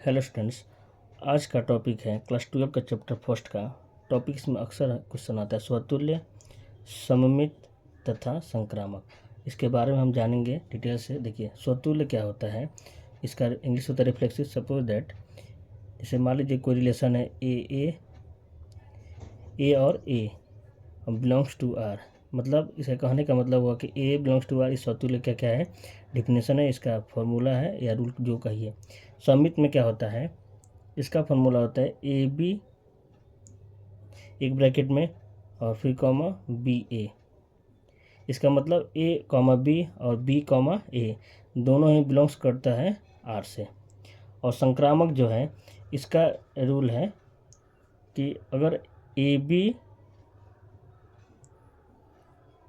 Hello students, आज का topic है क्लास 12 का चैप्टर फर्स्ट का टॉपिक। इसमें अक्सर क्वेश्चन आता है स्वतुल्य, सममित तथा संक्रामक। इसके बारे में हम जानेंगे डिटेल से। देखिए, स्वतुल्य क्या होता है, इसका इंग्लिश होता है रिफ्लेक्सिव। सपोज दैट, जैसे मान लीजिए कोई रिलेशन है ए और ए बिलोंग्स टू आर। मतलब इसे कहने का मतलब हुआ कि ए बिलोंग्स टू आर। इस स्वतुल्य का क्या है, डिफिनेशन है, इसका फॉर्मूला है या रूल जो कहिए। सममित में क्या होता है, इसका फॉर्मूला होता है ए बी एक ब्रैकेट में और फिर कॉमा बी ए। इसका मतलब ए कॉमा बी और बी कॉमा ए दोनों ही बिलोंग्स करता है आर से। और संक्रामक जो है, इसका रूल है कि अगर A B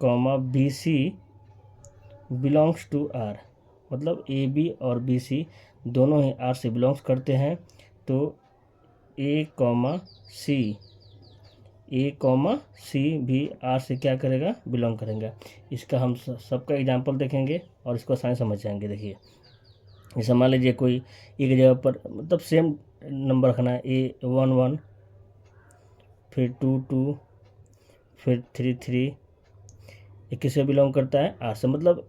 comma B C belongs to are, मतलब ए बी और बी सी दोनों ही आर से बिलोंग्स करते हैं, तो ए कॉमा सी भी आर से क्या करेगा, बिलोंग करेंगे। इसका हम सबका एग्जांपल देखेंगे और इसको आसानी समझ जाएंगे। देखिए, जैसे मान लीजिए कोई एक जगह पर मतलब सेम नंबर रखना है, ए 1 1 फिर 2 2 फिर 3 3। ये किससे बिलोंग करता है, आर से। मतलब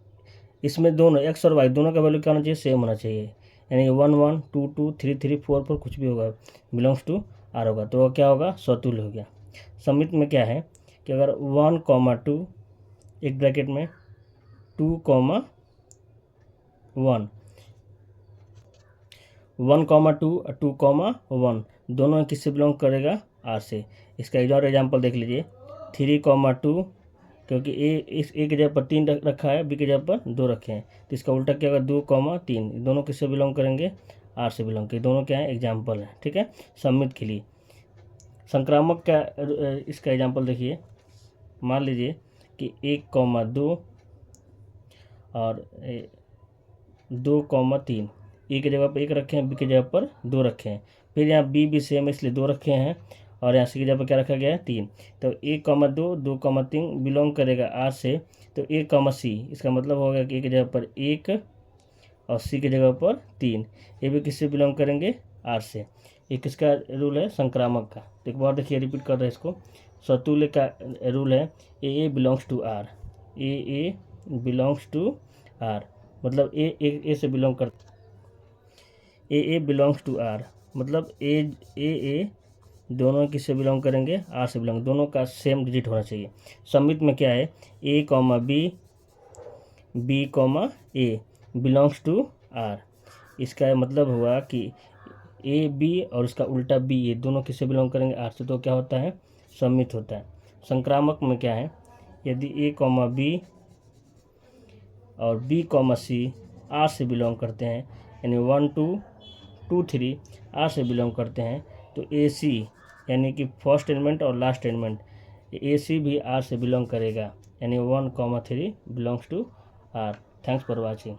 इसमें दोनों एक्स और वाई दोनों का वैल्यू क्या होना चाहिए, सेम होना चाहिए। यानी 1 1 2 2 3 3 4 4 कुछ भी होगा, बिलोंग्स टू आर होगा, तो वो क्या होगा, स्वतुल्य हो गया। सममित में क्या है कि अगर 1 2 एक ब्रैकेट में 2 1 1 2 2 1 दोनों किससे बिलोंग करेगा, आर से। इसका एक और एग्जाम्पल देख लीजिए, 3 2 क्योंकि इस ए की जगह पर 3 रखा है, बी की जगह पर 2 रखे हैं, तो इसका उल्टा क्या होगा, 2 3 दोनों किससे बिलोंग करेंगे, आर से बिलोंग करेंगे। दोनों क्या है, एग्जाम्पल है, ठीक है, सममित के लिए। संक्रामक का इसका एग्जाम्पल देखिए, मान लीजिए कि 1 2 और 2 3, ए की जगह पर 1 रखे हैं, बी की जगह पर 2 रखे हैं, फिर यहाँ बी भी सेम है इसलिए 2 रखे हैं, और यहाँ सी की जगह पर क्या रखा गया है, 3। तो 1 2 2 3 बिलोंग करेगा आर से, तो ए सी, इसका मतलब होगा कि ए की जगह पर 1 और सी की जगह पर 3, ये भी किससे बिलोंग करेंगे, आर से। ये किसका रूल है, संक्रामक का। तो एक बार देखिए, रिपीट कर रहे हैं इसको। स्वतुल्य का रूल है a belongs to r, a belongs to are, मतलब ए से बिलोंग कर, ए बिलोंग्स टू आर, मतलब ए दोनों किससे बिलोंग करेंगे, आर से बिलोंग, दोनों का सेम डिजिट होना चाहिए। सममित में क्या है, A B A belongs to R. इसका मतलब हुआ कि ए बी और उसका उल्टा बी, ये दोनों किससे बिलोंग करेंगे, आर से, तो क्या होता है, सममित होता है। संक्रामक में क्या है, यदि ए बी और बी सी आर से बिलोंग करते हैं, यानी 1 2 2 3 आर से बिलोंग करते हैं, तो ए सी यानी कि फर्स्ट एलिमेंट और लास्ट एलिमेंट, ए सी भी आर से बिलोंग करेगा, यानी 1 3 belongs to R. Thanks for watching.